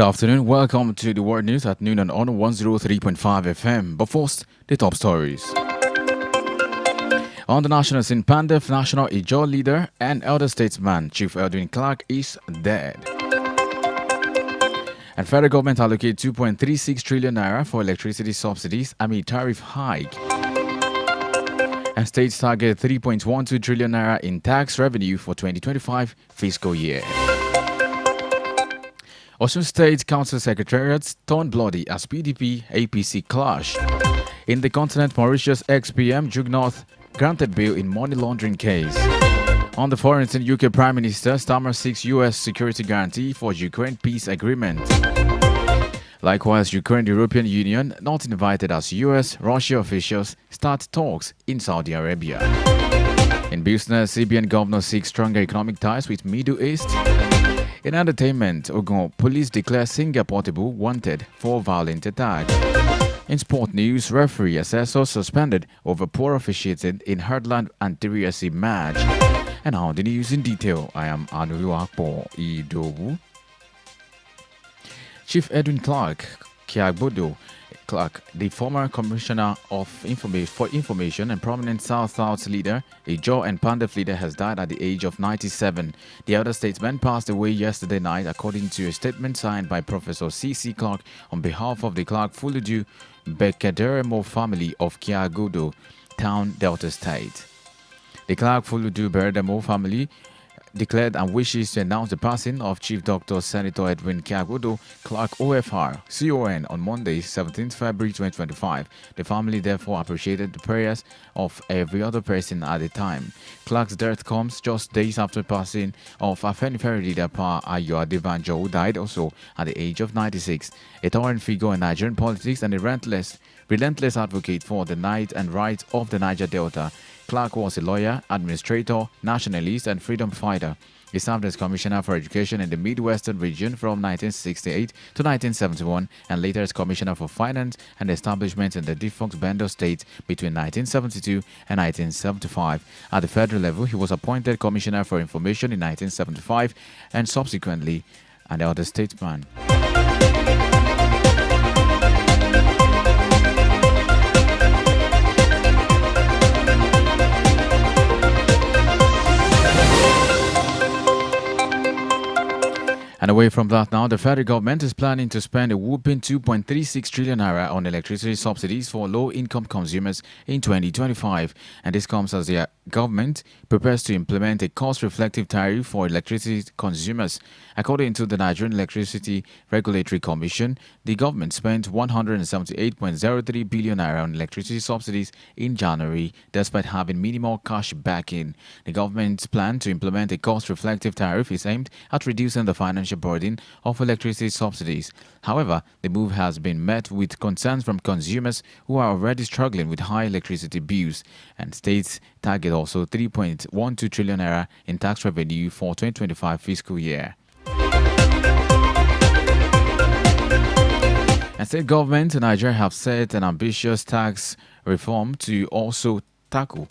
Good afternoon. Welcome to the World News at noon on 103.5 FM. But first, the top stories. On the national scene, Pandef National Ijaw leader and elder statesman Chief Edwin Clark is dead. And federal government allocate 2.36 trillion naira for electricity subsidies amid tariff hike. And states target 3.12 trillion naira in tax revenue for 2025 fiscal year. Osun State Council Secretariats turned bloody as PDP-APC clash. In the continent, Mauritius ex-PM Jugnath granted bail in money laundering case. On the foreign scene, UK Prime Minister Starmer seeks US security guarantee for Ukraine peace agreement. Likewise, Ukraine European Union not invited as US Russia officials start talks in Saudi Arabia. In business, CBN governor seeks stronger economic ties with Middle East. In entertainment, Ogun police declare singer Portable wanted for violent attack. In sport news, referee assessor suspended over poor officiating in Heartland and Teriasi match. And now the news in detail. I am Anuluakpo Idowu. Chief Edwin Clark, Kiagbodo Clark, the former Commissioner for Information and prominent South leader, Ijaw and Pandef leader, has died at the age of 97. The elder statesman passed away yesterday night, according to a statement signed by Professor C.C. Clark on behalf of the Clark Fuludu Bekederemo family of Kiagodo Town, Delta State. The Clark Fuludu Bekederemo family declared and wishes to announce the passing of Chief Dr. Senator Edwin Kiagodo Clark OFR CON on Monday, 17th February 2025. The family therefore appreciated the prayers of every other person at the time. Clark's death comes just days after passing of Afenifere leader Pa Ayo Adebanjo, who died also at the age of 96. A towering figure in Nigerian politics and a relentless advocate for the right and rights of the Niger Delta. Clark was a lawyer, administrator, nationalist, and freedom fighter. He served as Commissioner for Education in the Midwestern region from 1968 to 1971 and later as Commissioner for Finance and Establishment in the defunct Bendo State between 1972 and 1975. At the federal level, he was appointed Commissioner for Information in 1975 and subsequently an elder statesman. And away from that now, the federal government is planning to spend a whopping 2.36 trillion naira on electricity subsidies for low-income consumers in 2025. And this comes as the government prepares to implement a cost-reflective tariff for electricity consumers. According to the Nigerian Electricity Regulatory Commission, the government spent 178.03 billion naira on electricity subsidies in January, despite having minimal cash backing. The government's plan to implement a cost-reflective tariff is aimed at reducing the financial burden of electricity subsidies. However, the move has been met with concerns from consumers who are already struggling with high electricity bills, and states target also 3.12 trillion naira in tax revenue for 2025 fiscal year. And state government in Nigeria have set an ambitious tax reform to also tackle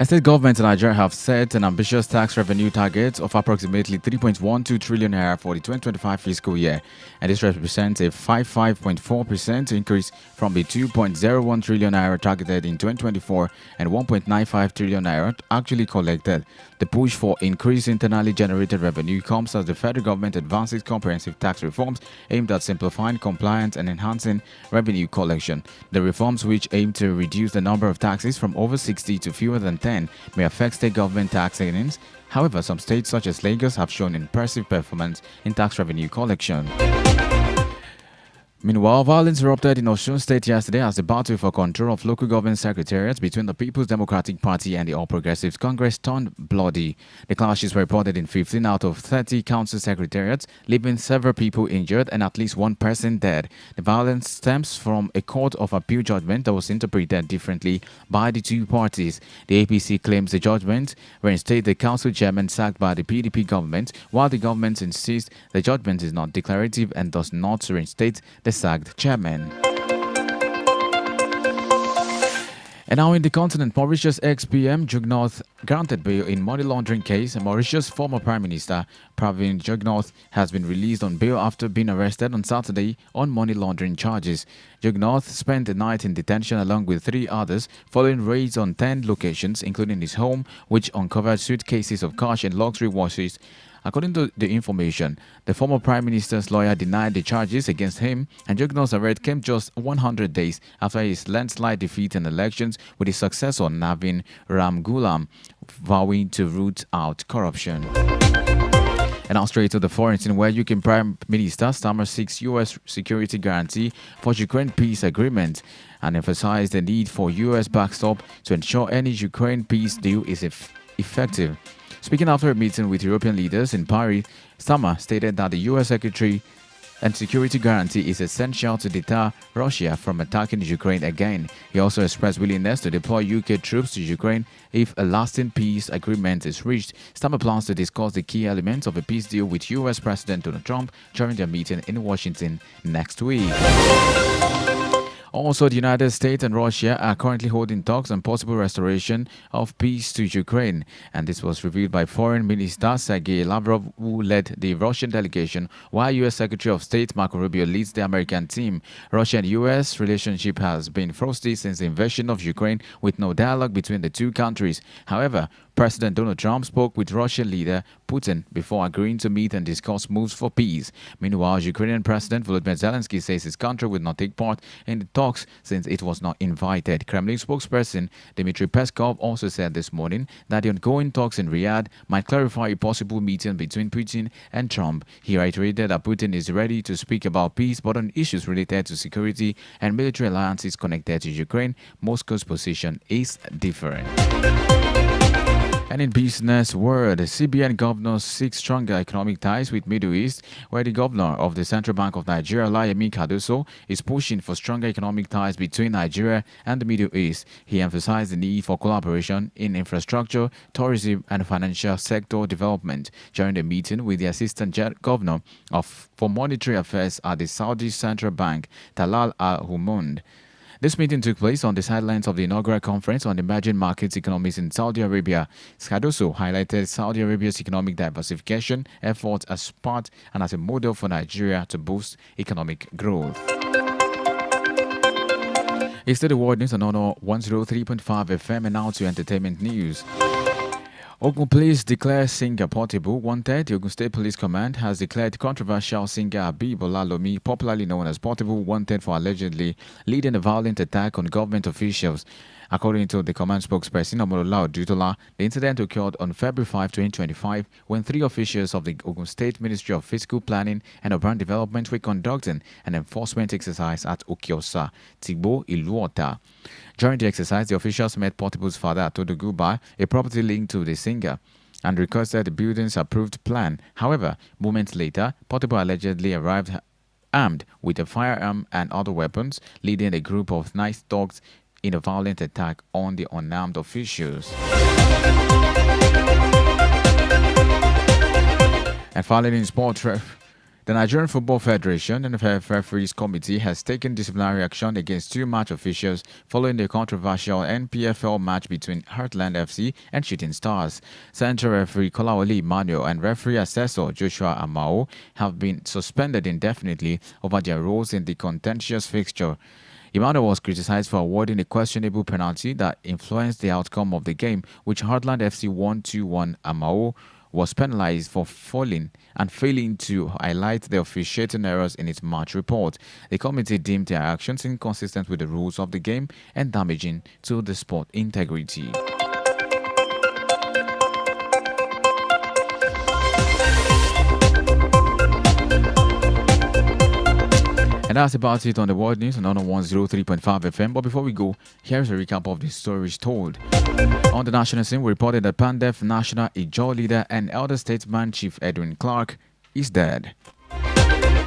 state government in Nigeria have set an ambitious tax revenue target of approximately 3.12 trillion naira for the 2025 fiscal year, and this represents a 55.4% increase from the 2.01 trillion naira targeted in 2024 and 1.95 trillion naira actually collected. The push for increased internally generated revenue comes as the federal government advances comprehensive tax reforms aimed at simplifying compliance and enhancing revenue collection. The reforms, which aim to reduce the number of taxes from over 60 to fewer than 10, may affect state government tax earnings. However, some states such as Lagos have shown impressive performance in tax revenue collection. Meanwhile, violence erupted in Osun State yesterday as the battle for control of local government secretariats between the People's Democratic Party and the All Progressives Congress turned bloody. The clashes were reported in 15 out of 30 council secretariats, leaving several people injured and at least one person dead. The violence stems from a court of appeal judgment that was interpreted differently by the two parties. The APC claims the judgment reinstated the council chairman sacked by the PDP government, while the government insists the judgment is not declarative and does not reinstate the sacked chairman. And now in the continent, Mauritius ex-PM Jugnauth granted bail in money laundering case. Mauritius former Prime Minister Pravin Jugnauth has been released on bail after being arrested on Saturday on money laundering charges. Jugnauth spent the night in detention along with 3 others following raids on 10 locations, including his home, which uncovered suitcases of cash and luxury watches. According to the information, the former Prime Minister's lawyer denied the charges against him, and Jugnauth's arrest came just 100 days after his landslide defeat in elections, with his successor Navin Ramgoolam vowing to root out corruption. And now straight to the foreign scene, where UK Prime Minister Starmer seeks US security guarantee for Ukraine peace agreement and emphasized the need for US backstop to ensure any Ukraine peace deal is effective. Speaking after a meeting with European leaders in Paris, Starmer stated that the US Secretary and security guarantee is essential to deter Russia from attacking Ukraine again. He also expressed willingness to deploy UK troops to Ukraine if a lasting peace agreement is reached. Starmer plans to discuss the key elements of a peace deal with US President Donald Trump during their meeting in Washington next week. Also, the United States and Russia are currently holding talks on possible restoration of peace to Ukraine, and this was revealed by Foreign Minister Sergei Lavrov, who led the Russian delegation, while U.S. Secretary of State Marco Rubio leads the American team. Russia and U.S. relationship has been frosty since the invasion of Ukraine, with no dialogue between the two countries. However, President Donald Trump spoke with Russian leader Putin before agreeing to meet and discuss moves for peace. Meanwhile, Ukrainian President Volodymyr Zelensky says his country would not take part in the talks since it was not invited. Kremlin spokesperson Dmitry Peskov also said this morning that the ongoing talks in Riyadh might clarify a possible meeting between Putin and Trump. He reiterated that Putin is ready to speak about peace, but on issues related to security and military alliances connected to Ukraine, Moscow's position is different. And in business world, CBN governors seek stronger economic ties with Middle East, where the governor of the Central Bank of Nigeria, Olayemi Cardoso, is pushing for stronger economic ties between Nigeria and the Middle East. He emphasized the need for collaboration in infrastructure, tourism, and financial sector development during the meeting with the Assistant Governor for Monetary Affairs at the Saudi Central Bank, Talal Al-Humund. This meeting took place on the sidelines of the inaugural conference on emerging markets economies in Saudi Arabia. Cardoso highlighted Saudi Arabia's economic diversification efforts as part and as a model for Nigeria to boost economic growth. It's the World News on Honor 103.5 FM, and now to entertainment news. Ogun Police declare singer Portable wanted. The Ogun State Police Command has declared controversial singer Habib Olalomi, popularly known as Portable, wanted for allegedly leading a violent attack on government officials. According to the command spokesperson Omolola Odutola, the incident occurred on February 5, 2025, when 3 officials of the Ogun State Ministry of Fiscal Planning and Urban Development were conducting an enforcement exercise at Okiosa, Tigbo, Iluota. During the exercise, the officials met Portable's father at Odoguba, a property linked to the singer, and requested the building's approved plan. However, moments later, Portable allegedly arrived armed with a firearm and other weapons, leading a group of night dogs in a violent attack on the unarmed officials. And finally, in sport, the Nigerian Football Federation and the Referees Committee has taken disciplinary action against 2 match officials following the controversial NPFL match between Heartland FC and Shooting Stars. Central referee Kolawole Emmanuel and referee assessor Joshua Amao have been suspended indefinitely over their roles in the contentious fixture. Emmanuel was criticized for awarding a questionable penalty that influenced the outcome of the game, which Heartland FC won 2-1. Amao was penalized for failing to highlight the officiating errors in its match report. The committee deemed their actions inconsistent with the rules of the game and damaging to the sport integrity. And that's about it on the world news on 103.5 FM. But before we go, here's a recap of the stories told. On the national scene, we reported that Pandef National Ijaw leader and elder statesman Chief Edwin Clark is dead.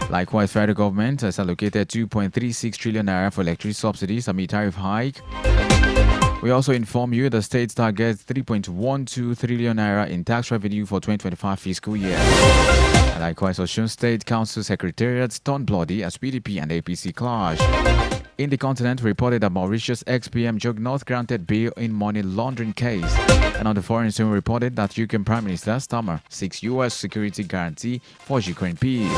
Likewise, federal government has allocated 2.36 trillion naira for electricity subsidies amid tariff hike. We also inform you the state targets 3.12 trillion naira in tax revenue for 2025 fiscal year. And likewise, Osun State Council Secretariat turned bloody as PDP and APC clash. In the continent, reported that Mauritius ex-PM Jugnaut granted bail in money laundering case. And on the foreign scene, reported that UK Prime Minister Starmer seeks US security guarantee for Ukraine peace.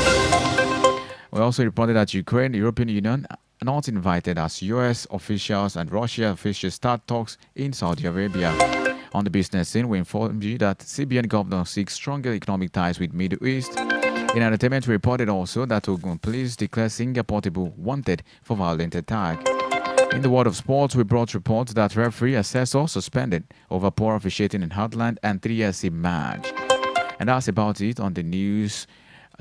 We also reported that Ukraine, the European Union, are not invited as US officials and Russia officials start talks in Saudi Arabia. On the business scene, we informed you that CBN governor seeks stronger economic ties with Middle East. In entertainment, we reported also that Ogun police declare Singer Portable wanted for violent attack. In the world of sports, we brought reports that referee assessor suspended over poor officiating in Heartland and 3SC match. And that's about it on the news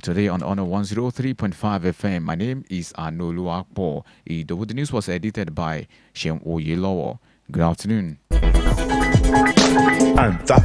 today on Honor 103.5 FM. My name is Anolu Akpo. The news was edited by Shem Oyelowo. Good afternoon. And that